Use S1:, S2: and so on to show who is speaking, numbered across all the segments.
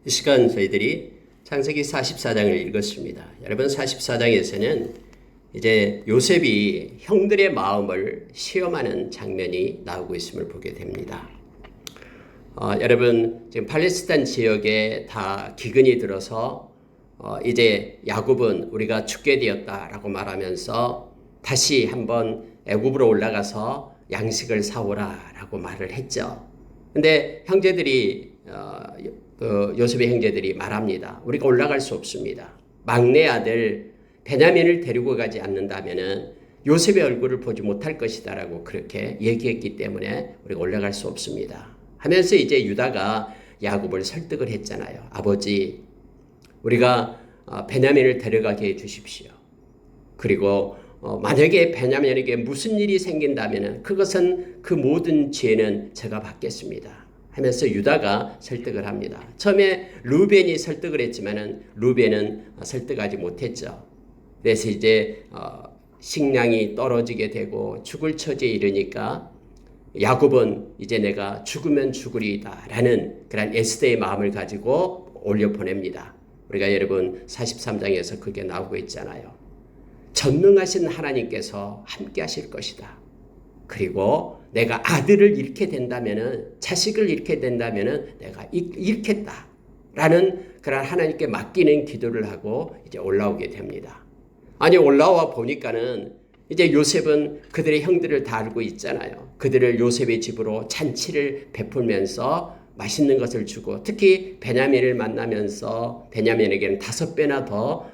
S1: 이 시간 저희들이 창세기 44장을 읽었습니다. 여러분 44장에서는 이제 요셉이 형들의 마음을 시험하는 장면이 나오고 있음을 보게 됩니다. 여러분 지금 팔레스타인 지역에 다 기근이 들어서 이제 야곱은 우리가 죽게 되었다라고 말하면서 다시 한번 애굽으로 올라가서 양식을 사오라라고 말을 했죠. 근데 형제들이 요셉의 형제들이 말합니다. 우리가 올라갈 수 없습니다. 막내 아들 베냐민을 데리고 가지 않는다면은 요셉의 얼굴을 보지 못할 것이다라고 그렇게 얘기했기 때문에 우리가 올라갈 수 없습니다. 하면서 이제 유다가 야곱을 설득을 했잖아요. 아버지, 우리가 베냐민을 데려가게 해 주십시오. 그리고 만약에 베냐민에게 무슨 일이 생긴다면은 그것은 그 모든 죄는 제가 받겠습니다. 하면서 유다가 설득을 합니다. 처음에 루벤이 설득을 했지만은 루벤은 설득하지 못했죠. 그래서 이제 식량이 떨어지게 되고 죽을 처지에 이르니까 야곱은 이제 내가 죽으면 죽으리이다라는 그런 에스더의 마음을 가지고 올려 보냅니다. 우리가 여러분 43장에서 그게 나오고 있잖아요. 전능하신 하나님께서 함께 하실 것이다. 그리고 내가 아들을 잃게 된다면은, 자식을 잃게 된다면은 내가 잃겠다라는 그런 하나님께 맡기는 기도를 하고 이제 올라오게 됩니다. 아니 올라와 보니까는 이제 요셉은 그들의 형들을 다 알고 있잖아요. 그들을 요셉의 집으로 잔치를 베풀면서 맛있는 것을 주고, 특히 베냐민을 만나면서 베냐민에게는 5배나 더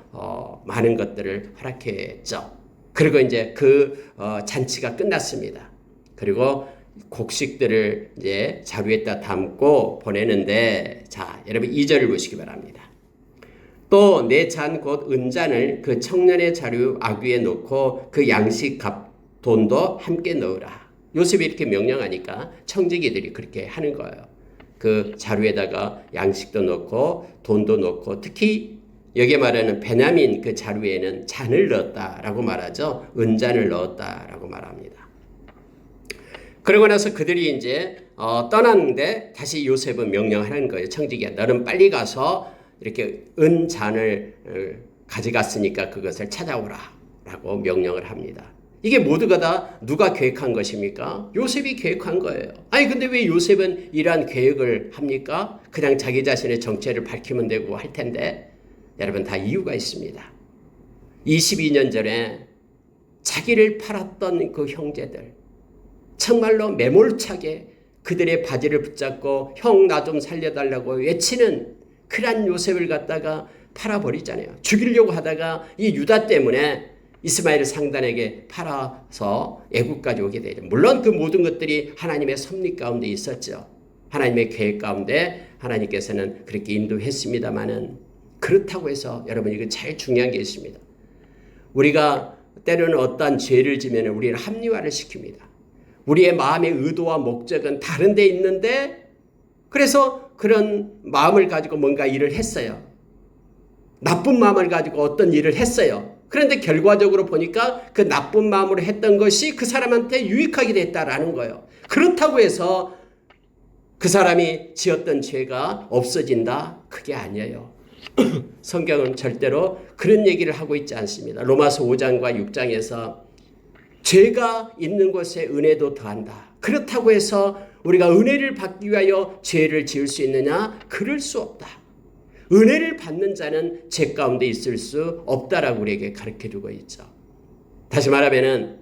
S1: 많은 것들을 허락했죠. 그리고 이제 그 잔치가 끝났습니다. 그리고 곡식들을 이제 자루에다 담고 보내는데, 자, 여러분 2절을 보시기 바랍니다. 또 내 잔 곧 은잔을 그 청년의 자루 아귀에 넣고 그 양식 값 돈도 함께 넣으라. 요셉이 이렇게 명령하니까 청지기들이 그렇게 하는 거예요. 그 자루에다가 양식도 넣고 돈도 넣고, 특히 여기에 말하는 베냐민 그 자루에는 잔을 넣었다라고 말하죠. 은잔을 넣었다라고 말합니다. 그러고 나서 그들이 이제 떠났는데 다시 요셉은 명령하는 거예요. 청지기야, 너는 빨리 가서 이렇게 은잔을 가져갔으니까 그것을 찾아오라 라고 명령을 합니다. 이게 모두가 다 누가 계획한 것입니까? 요셉이 계획한 거예요. 아니 근데 왜 요셉은 이러한 계획을 합니까? 그냥 자기 자신의 정체를 밝히면 되고 할 텐데, 여러분 다 이유가 있습니다. 22년 전에 자기를 팔았던 그 형제들, 정말로 매몰차게 그들의 바지를 붙잡고 형 나 좀 살려달라고 외치는 그런 요셉을 갖다가 팔아버리잖아요. 죽이려고 하다가 이 유다 때문에 이스마엘 상단에게 팔아서 애국까지 오게 되죠. 물론 그 모든 것들이 하나님의 섭리 가운데 있었죠. 하나님의 계획 가운데 하나님께서는 그렇게 인도했습니다마는, 그렇다고 해서 여러분 이거 제일 중요한 게 있습니다. 우리가 때로는 어떠한 죄를 지면 우리를 합리화를 시킵니다. 우리의 마음의 의도와 목적은 다른 데 있는데, 그래서 그런 마음을 가지고 뭔가 일을 했어요. 나쁜 마음을 가지고 어떤 일을 했어요. 그런데 결과적으로 보니까 그 나쁜 마음으로 했던 것이 그 사람한테 유익하게 됐다라는 거예요. 그렇다고 해서 그 사람이 지었던 죄가 없어진다? 그게 아니에요. 성경은 절대로 그런 얘기를 하고 있지 않습니다. 로마서 5장과 6장에서 죄가 있는 곳에 은혜도 더한다. 그렇다고 해서 우리가 은혜를 받기 위하여 죄를 지을 수 있느냐? 그럴 수 없다. 은혜를 받는 자는 죄 가운데 있을 수 없다라고 우리에게 가르쳐주고 있죠. 다시 말하면은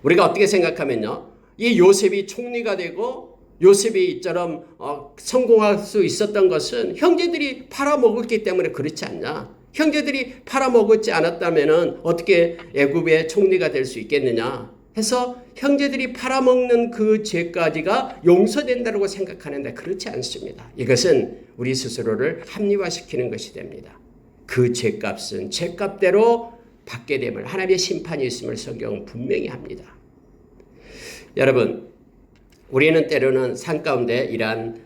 S1: 우리가 어떻게 생각하면요, 이 요셉이 총리가 되고 요셉이 이처럼 성공할 수 있었던 것은 형제들이 팔아먹었기 때문에 그렇지 않냐? 형제들이 팔아먹었지 않았다면은 어떻게 애굽의 총리가 될 수 있겠느냐 해서 형제들이 팔아먹는 그 죄까지가 용서된다고 생각하는데 그렇지 않습니다. 이것은 우리 스스로를 합리화시키는 것이 됩니다. 그 죄값은 죄값대로 받게 됨을, 하나님의 심판이 있음을 성경은 분명히 합니다. 여러분, 우리는 때로는 삶 가운데 이러한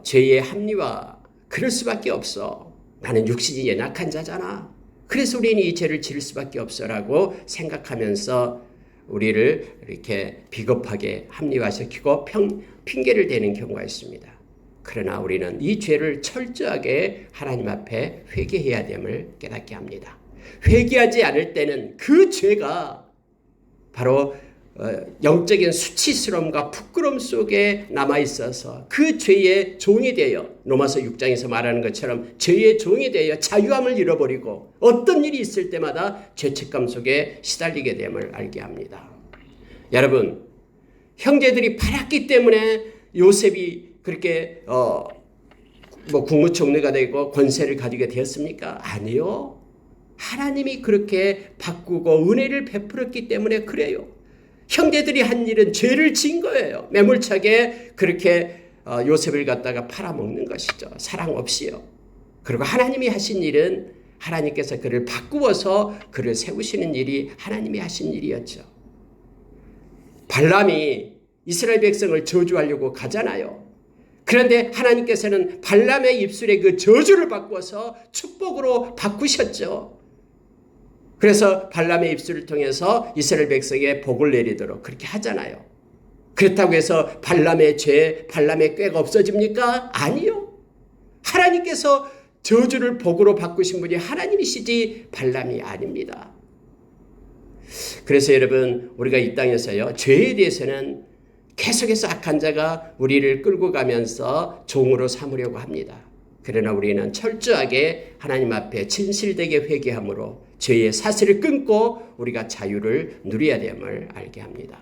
S1: 죄의 합리화, 그럴 수밖에 없어. 나는 육신이 연약한 자잖아. 그래서 우리는 이 죄를 지을 수밖에 없어라고 생각하면서 우리를 이렇게 비겁하게 합리화시키고 핑계를 대는 경우가 있습니다. 그러나 우리는 이 죄를 철저하게 하나님 앞에 회개해야 됨을 깨닫게 합니다. 회개하지 않을 때는 그 죄가 바로 영적인 수치스러움과 부끄러움 속에 남아있어서 그 죄의 종이 되어 로마서 6장에서 말하는 것처럼 죄의 종이 되어 자유함을 잃어버리고 어떤 일이 있을 때마다 죄책감 속에 시달리게 됨을 알게 합니다. 여러분, 형제들이 팔았기 때문에 요셉이 그렇게 국무총리가 되고 권세를 가지게 되었습니까? 아니요. 하나님이 그렇게 바꾸고 은혜를 베풀었기 때문에 그래요. 형제들이 한 일은 죄를 지은 거예요. 매몰차게 그렇게 요셉을 갖다가 팔아먹는 것이죠. 사랑 없이요. 그리고 하나님이 하신 일은 하나님께서 그를 바꾸어서 그를 세우시는 일이 하나님이 하신 일이었죠. 발람이 이스라엘 백성을 저주하려고 가잖아요. 그런데 하나님께서는 발람의 입술에 그 저주를 바꾸어서 축복으로 바꾸셨죠. 그래서 발람의 입술을 통해서 이스라엘 백성에 복을 내리도록 그렇게 하잖아요. 그렇다고 해서 발람의 죄, 발람의 꾀가 없어집니까? 아니요. 하나님께서 저주를 복으로 바꾸신 분이 하나님이시지 발람이 아닙니다. 그래서 여러분, 우리가 이 땅에서요, 죄에 대해서는 계속해서 악한 자가 우리를 끌고 가면서 종으로 삼으려고 합니다. 그러나 우리는 철저하게 하나님 앞에 진실되게 회개함으로 죄의 사슬을 끊고 우리가 자유를 누려야 됨을 알게 합니다.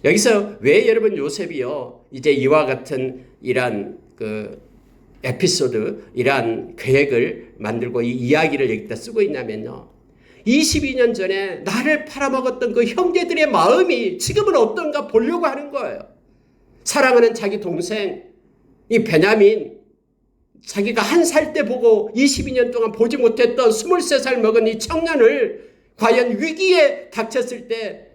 S1: 여기서 왜 여러분 요셉이요 이제 이와 같은 이러한 에피소드, 이러한 계획을 만들고 이 이야기를 여기다 쓰고 있냐면요, 22년 전에 나를 팔아먹었던 그 형제들의 마음이 지금은 어떤가 보려고 하는 거예요. 사랑하는 자기 동생 이 베냐민, 자기가 1살 때 보고 22년 동안 보지 못했던 23살 먹은 이 청년을 과연 위기에 닥쳤을 때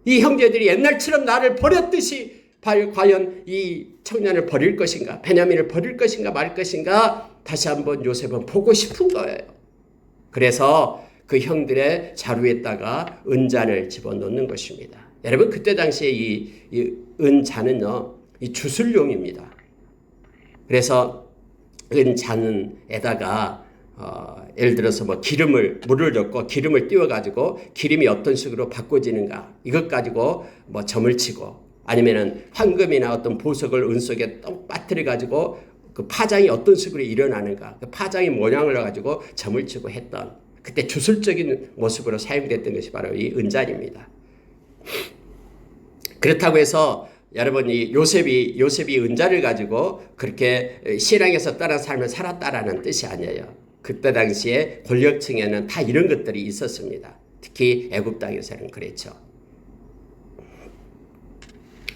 S1: 이 형제들이 옛날처럼 나를 버렸듯이 과연 이 청년을 버릴 것인가, 베냐민을 버릴 것인가 말 것인가, 다시 한번 요셉은 보고 싶은 거예요. 그래서 그 형들의 자루에다가 은잔을 집어넣는 것입니다. 여러분, 그때 당시에 이 은잔은요, 이 주술용입니다. 그래서 은잔에다가 예를 들어서 물을 넣고 기름을 띄워가지고 기름이 어떤 식으로 바꿔지는가, 이것 가지고 점을 치고, 아니면은 황금이나 어떤 보석을 은 속에 또 빠뜨려가지고 그 파장이 어떤 식으로 일어나는가, 그 파장의 모양을 가지고 점을 치고 했던, 그때 주술적인 모습으로 사용됐던 것이 바로 이 은잔입니다. 그렇다고 해서 여러분, 이 요셉이 은잔을 가지고 그렇게 신앙에서 떠난 삶을 살았다라는 뜻이 아니에요. 그때 당시에 권력층에는 다 이런 것들이 있었습니다. 특히 애굽 땅에서는 그랬죠.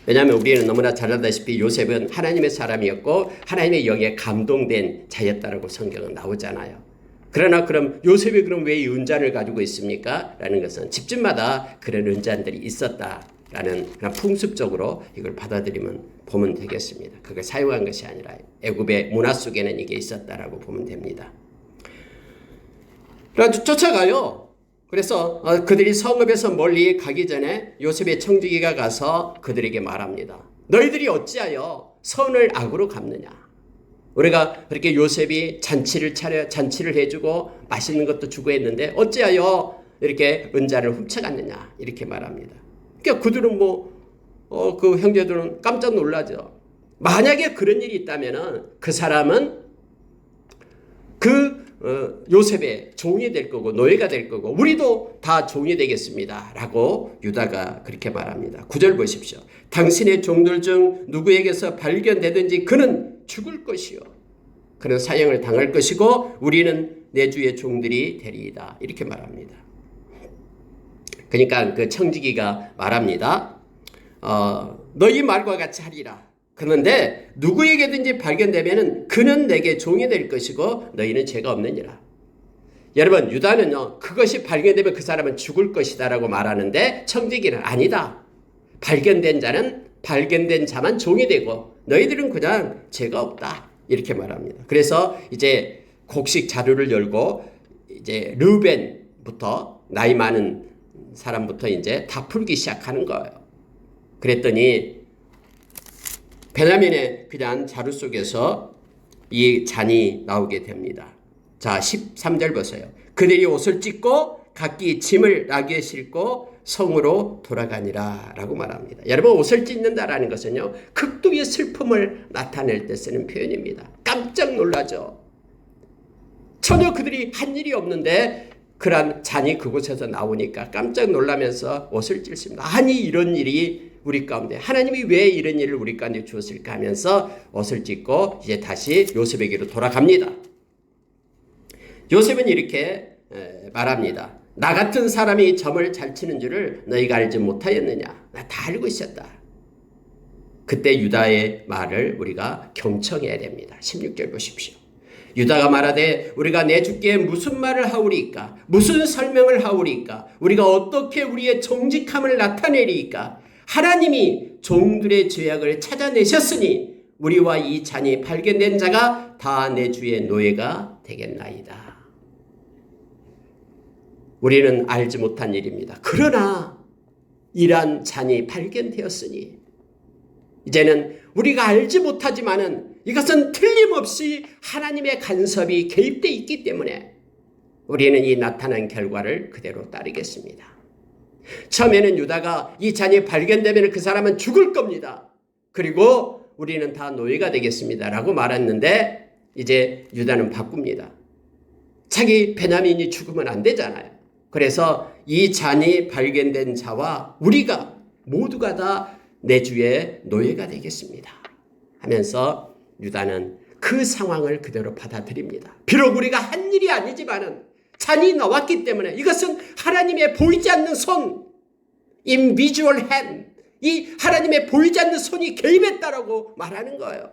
S1: 왜냐하면 우리는 너무나 잘 알다시피 요셉은 하나님의 사람이었고 하나님의 영에 감동된 자였다라고 성경은 나오잖아요. 그러나 그럼 요셉이 그럼 왜 이 은잔을 가지고 있습니까? 라는 것은 집집마다 그런 은잔들이 있었다라는 그런 풍습적으로 이걸 보면 되겠습니다. 그걸 사용한 것이 아니라 애굽의 문화 속에는 이게 있었다라고 보면 됩니다. 그래서 쫓아가요. 그래서 그들이 성읍에서 멀리 가기 전에 요셉의 청지기가 가서 그들에게 말합니다. 너희들이 어찌하여 선을 악으로 갚느냐? 우리가 그렇게 요셉이 잔치를 해주고 맛있는 것도 주고 했는데 어찌하여 이렇게 은잔을 훔쳐갔느냐? 이렇게 말합니다. 그러니까 그들은 그 형제들은 깜짝 놀라죠. 만약에 그런 일이 있다면은 그 사람은 요셉의 종이 될 거고 노예가 될 거고 우리도 다 종이 되겠습니다 라고 유다가 그렇게 말합니다. 9절 보십시오. 당신의 종들 중 누구에게서 발견되든지 그는 죽을 것이요 그는 사형을 당할 것이고 우리는 내 주의 종들이 되리이다 이렇게 말합니다. 그러니까 그 청지기가 말합니다. 너희 말과 같이 하리라. 그런데 누구에게든지 발견되면 그는 내게 종이 될 것이고 너희는 죄가 없느니라. 여러분, 유다는요, 그것이 발견되면 그 사람은 죽을 것이다 라고 말하는데 청지기는 아니다. 발견된 자만 종이 되고 너희들은 그냥 죄가 없다 이렇게 말합니다. 그래서 이제 곡식 자루를 열고 이제 르벤부터 나이 많은 사람부터 이제 다 풀기 시작하는 거예요. 그랬더니 베냐민의 그냥 자루 속에서 이 잔이 나오게 됩니다. 자, 13절 보세요. 그들이 옷을 찢고 각기 짐을 나귀에 싣고 성으로 돌아가니라 라고 말합니다. 여러분, 옷을 찢는다라는 것은요, 극도의 슬픔을 나타낼 때 쓰는 표현입니다. 깜짝 놀라죠. 전혀 그들이 한 일이 없는데 그런 잔이 그곳에서 나오니까 깜짝 놀라면서 옷을 찢습니다. 아니, 이런 일이 우리 가운데, 하나님이 왜 이런 일을 우리 가운데 주었을까 하면서 옷을 찢고 이제 다시 요셉에게로 돌아갑니다. 요셉은 이렇게 말합니다. 나 같은 사람이 점을 잘 치는 줄을 너희가 알지 못하였느냐. 나 다 알고 있었다. 그때 유다의 말을 우리가 경청해야 됩니다. 16절 보십시오. 유다가 말하되 우리가 내 주께 무슨 말을 하오리까? 무슨 설명을 하오리까? 우리가 어떻게 우리의 정직함을 나타내리까? 하나님이 종들의 죄악을 찾아내셨으니 우리와 이 잔이 발견된 자가 다 내 주의 노예가 되겠나이다. 우리는 알지 못한 일입니다. 그러나 이러한 잔이 발견되었으니 이제는 우리가 알지 못하지만은 이것은 틀림없이 하나님의 간섭이 개입되어 있기 때문에 우리는 이 나타난 결과를 그대로 따르겠습니다. 처음에는 유다가 이 잔이 발견되면 그 사람은 죽을 겁니다. 그리고 우리는 다 노예가 되겠습니다 라고 말했는데 이제 유다는 바꿉니다. 자기 베냐민이 죽으면 안 되잖아요. 그래서 이 잔이 발견된 자와 우리가 모두가 다 내 주의 노예가 되겠습니다 하면서 유다는 그 상황을 그대로 받아들입니다. 비록 우리가 한 일이 아니지만은 잔이 나왔기 때문에 이것은 하나님의 보이지 않는 손, invisible hand, 이 하나님의 보이지 않는 손이 개입했다라고 말하는 거예요.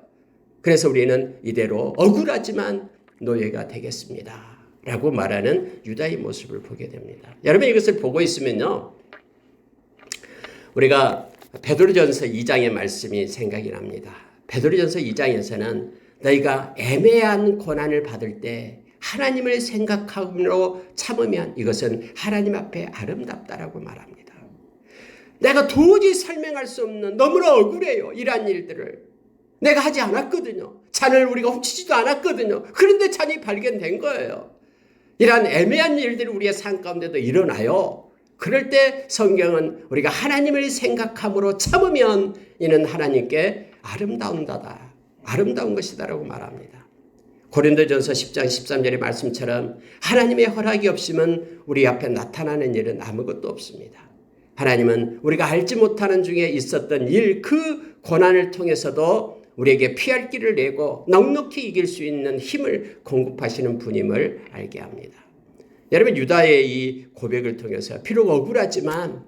S1: 그래서 우리는 이대로 억울하지만 노예가 되겠습니다 라고 말하는 유다의 모습을 보게 됩니다. 여러분, 이것을 보고 있으면요, 우리가 베드로전서 2장의 말씀이 생각이 납니다. 베드로전서 2장에서는 너희가 애매한 고난을 받을 때 하나님을 생각함으로 참으면 이것은 하나님 앞에 아름답다라고 말합니다. 내가 도저히 설명할 수 없는, 너무나 억울해요, 이러한 일들을 내가 하지 않았거든요. 잔을 우리가 훔치지도 않았거든요. 그런데 잔이 발견된 거예요. 이러한 애매한 일들이 우리의 삶 가운데도 일어나요. 그럴 때 성경은 우리가 하나님을 생각함으로 참으면 이는 하나님께 아름다운다다, 아름다운 것이다라고 말합니다. 고린도전서 10장 13절의 말씀처럼 하나님의 허락이 없으면 우리 앞에 나타나는 일은 아무것도 없습니다. 하나님은 우리가 알지 못하는 중에 있었던 일, 그 고난을 통해서도 우리에게 피할 길을 내고 넉넉히 이길 수 있는 힘을 공급하시는 분임을 알게 합니다. 여러분, 유다의 이 고백을 통해서 비록 억울하지만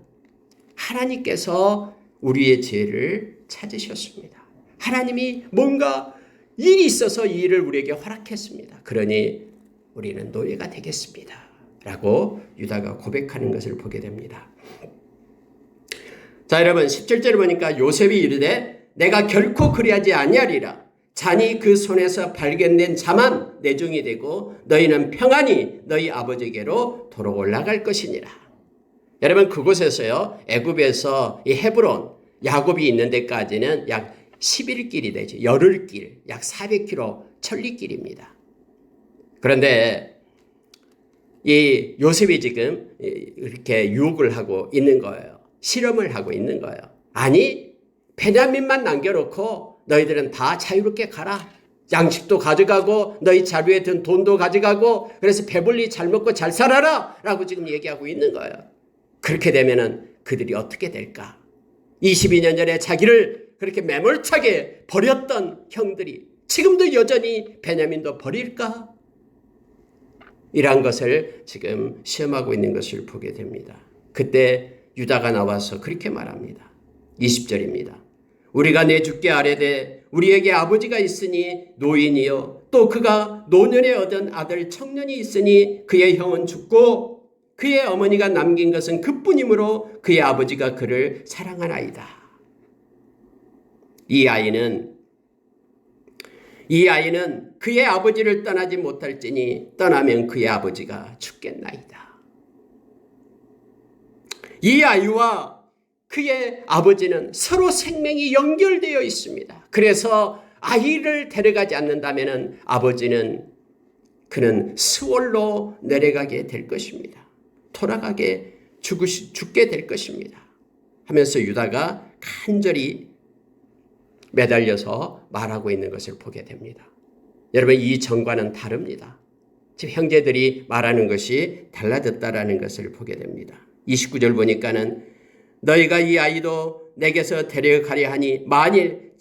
S1: 하나님께서 우리의 죄를 찾으셨습니다. 하나님이 뭔가 일이 있어서 이 일을 우리에게 허락했습니다. 그러니 우리는 노예가 되겠습니다 라고 유다가 고백하는 것을 보게 됩니다. 자, 여러분, 17절을 보니까 요셉이 이르되 내가 결코 그리하지 아니하리라. 잔이 그 손에서 발견된 자만 내 종이 되고 너희는 평안히 너희 아버지에게로 도로 올라갈 것이니라. 여러분, 그곳에서요, 애굽에서 이 헤브론, 야곱이 있는 데까지는 약 11길이 되죠. 열흘길, 약 400km 천리길입니다. 그런데 이 요셉이 지금 이렇게 유혹을 하고 있는 거예요. 실험을 하고 있는 거예요. 아니, 베냐민만 남겨놓고 너희들은 다 자유롭게 가라. 양식도 가져가고 너희 자루에 든 돈도 가져가고 그래서 배불리 잘 먹고 잘 살아라 라고 지금 얘기하고 있는 거예요. 그렇게 되면은 그들이 어떻게 될까? 22년 전에 자기를 그렇게 매몰차게 버렸던 형들이 지금도 여전히 베냐민도 버릴까? 이러한 것을 지금 시험하고 있는 것을 보게 됩니다. 그때 유다가 나와서 그렇게 말합니다. 20절입니다. 우리가 내 주께 아뢰되 우리에게 아버지가 있으니 노인이요 또 그가 노년에 얻은 아들 청년이 있으니 그의 형은 죽고 그의 어머니가 남긴 것은 그뿐이므로 그의 아버지가 그를 사랑하나이다. 이 아이는 그의 아버지를 떠나지 못할지니 떠나면 그의 아버지가 죽겠나이다. 이 아이와 그의 아버지는 서로 생명이 연결되어 있습니다. 그래서 아이를 데려가지 않는다면 그는 스월로 내려가게 될 것입니다. 돌아가게 죽게 될 것입니다. 하면서 유다가 간절히 매달려서 말하고 있는 것을 보게 됩니다. 여러분, 이 전과는 다릅니다. 지금 형제들이 말하는 것이 달라졌다라는 것을 보게 됩니다. 29절 보니까는 너희가 이 아이도 내게서 데려가려 하니 만일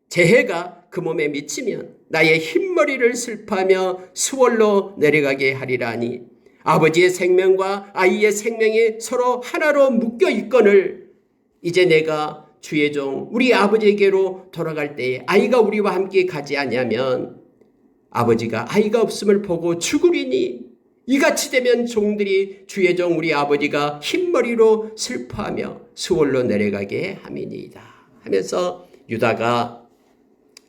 S1: 재해가 그 몸에 미치면 나의 흰머리를 슬퍼하며 수월로 내려가게 하리라 하니 아버지의 생명과 아이의 생명이 서로 하나로 묶여 있거늘 이제 내가 주의 종 우리 아버지에게로 돌아갈 때에 아이가 우리와 함께 가지 아니하면 아버지가 아이가 없음을 보고 죽으리니 이같이 되면 종들이 주의 종 우리 아버지가 흰머리로 슬퍼하며 수월로 내려가게 함이니이다 하면서 유다가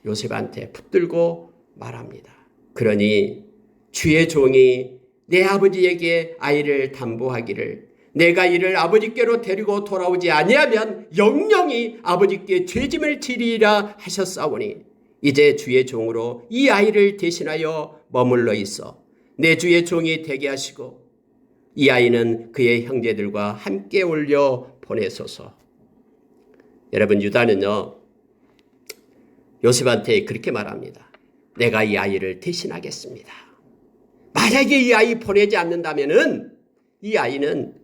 S1: 요셉한테 붙들고 말합니다. 그러니 주의 종이 내 아버지에게 아이를 담보하기를 내가 이를 아버지께로 데리고 돌아오지 아니하면 영영이 아버지께 죄짐을 지리라 하셨사오니 이제 주의 종으로 이 아이를 대신하여 머물러 있어 내 주의 종이 되게 하시고 이 아이는 그의 형제들과 함께 올려 보내소서. 여러분, 유다는요 요셉한테 그렇게 말합니다. 내가 이 아이를 대신하겠습니다. 만약에 이 아이 보내지 않는다면은 이 아이는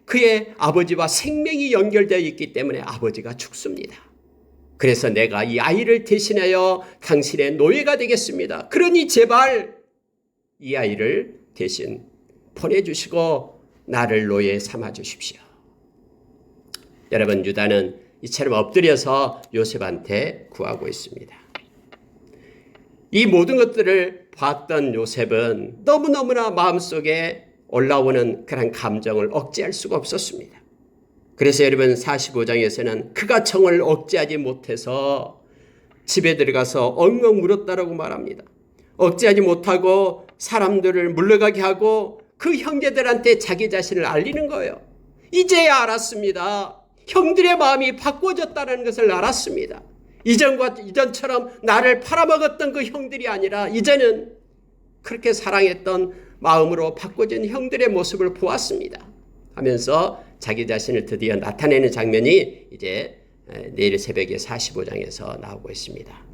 S1: 그의 아버지와 생명이 연결되어 있기 때문에 아버지가 죽습니다. 그래서 내가 이 아이를 대신하여 당신의 노예가 되겠습니다. 그러니 제발 이 아이를 대신 보내주시고 나를 노예 삼아 주십시오. 여러분, 유다는 이처럼 엎드려서 요셉한테 구하고 있습니다. 이 모든 것들을 봤던 요셉은 너무너무나 마음속에 올라오는 그런 감정을 억제할 수가 없었습니다. 그래서 여러분 45장에서는 그가 정을 억제하지 못해서 집에 들어가서 엉엉 울었다라고 말합니다. 억제하지 못하고 사람들을 물러가게 하고 그 형제들한테 자기 자신을 알리는 거예요. 이제야 알았습니다. 형들의 마음이 바꿔졌다는 것을 알았습니다. 이전처럼 나를 팔아먹었던 그 형들이 아니라 이제는 그렇게 사랑했던 마음으로 바꿔진 형들의 모습을 보았습니다. 하면서 자기 자신을 드디어 나타내는 장면이 이제 내일 새벽에 45장에서 나오고 있습니다.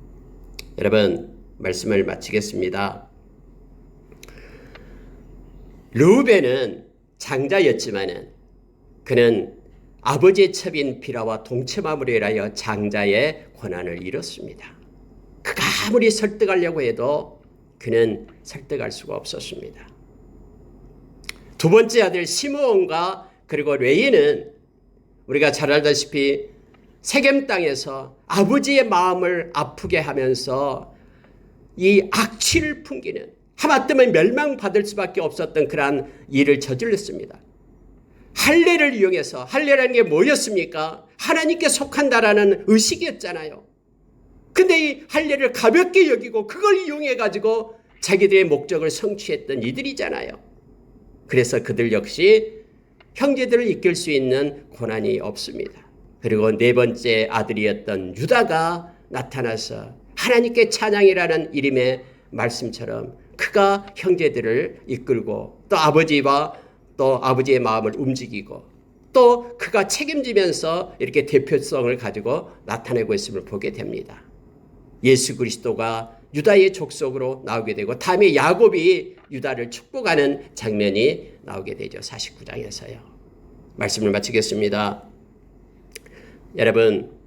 S1: 여러분, 말씀을 마치겠습니다. 르우벤은 장자였지만은 그는 아버지의 첩인 비라와 동체마무리를 하여 장자의 권한을 잃었습니다. 그가 아무리 설득하려고 해도 그는 설득할 수가 없었습니다. 두 번째 아들 시므온과 그리고 레위는 우리가 잘 알다시피 세겜 땅에서 아버지의 마음을 아프게 하면서 이 악취를 풍기는 하마터면 멸망받을 수밖에 없었던 그러한 일을 저질렀습니다. 할례를 이용해서 할례라는 게 뭐였습니까? 하나님께 속한다라는 의식이었잖아요. 근데 이 할례를 가볍게 여기고 그걸 이용해 가지고 자기들의 목적을 성취했던 이들이잖아요. 그래서 그들 역시 형제들을 이끌 수 있는 권한이 없습니다. 그리고 네 번째 아들이었던 유다가 나타나서 하나님께 찬양이라는 이름의 말씀처럼 그가 형제들을 이끌고 또 아버지의 마음을 움직이고 또 그가 책임지면서 이렇게 대표성을 가지고 나타내고 있음을 보게 됩니다. 예수 그리스도가 유다의 족속으로 나오게 되고 다음에 야곱이 유다를 축복하는 장면이 나오게 되죠. 49장에서요. 말씀을 마치겠습니다. 여러분,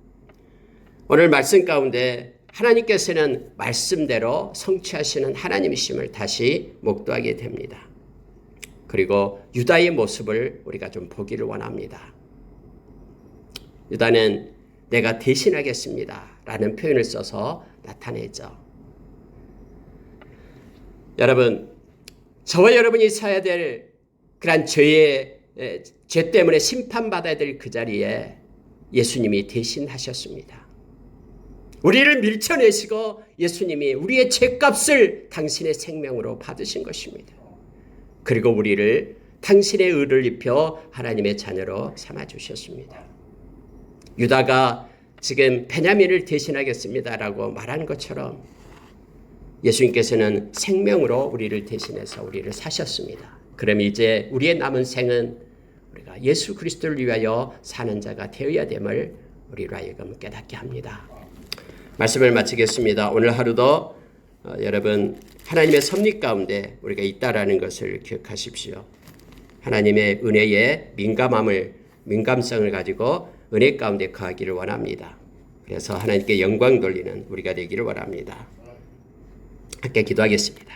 S1: 오늘 말씀 가운데 하나님께서는 말씀대로 성취하시는 하나님이심을 다시 목도하게 됩니다. 그리고 유다의 모습을 우리가 좀 보기를 원합니다. 유다는 내가 대신하겠습니다 라는 표현을 써서 나타내죠. 여러분, 저와 여러분이 서야 될 그런 죄 때문에 심판받아야 될 그 자리에 예수님이 대신하셨습니다. 우리를 밀쳐내시고 예수님이 우리의 죄값을 당신의 생명으로 받으신 것입니다. 그리고 우리를 당신의 의를 입혀 하나님의 자녀로 삼아주셨습니다. 유다가 지금 베냐민을 대신하겠습니다라고 말한 것처럼 예수님께서는 생명으로 우리를 대신해서 우리를 사셨습니다. 그럼 이제 우리의 남은 생은 우리가 예수 그리스도를 위하여 사는 자가 되어야 됨을 우리로 하여금 깨닫게 합니다. 말씀을 마치겠습니다. 오늘 하루도 여러분 하나님의 섭리 가운데 우리가 있다라는 것을 기억하십시오. 하나님의 은혜에 민감성을 가지고 은혜 가운데 거하기를 원합니다. 그래서 하나님께 영광 돌리는 우리가 되기를 원합니다. 함께 기도하겠습니다.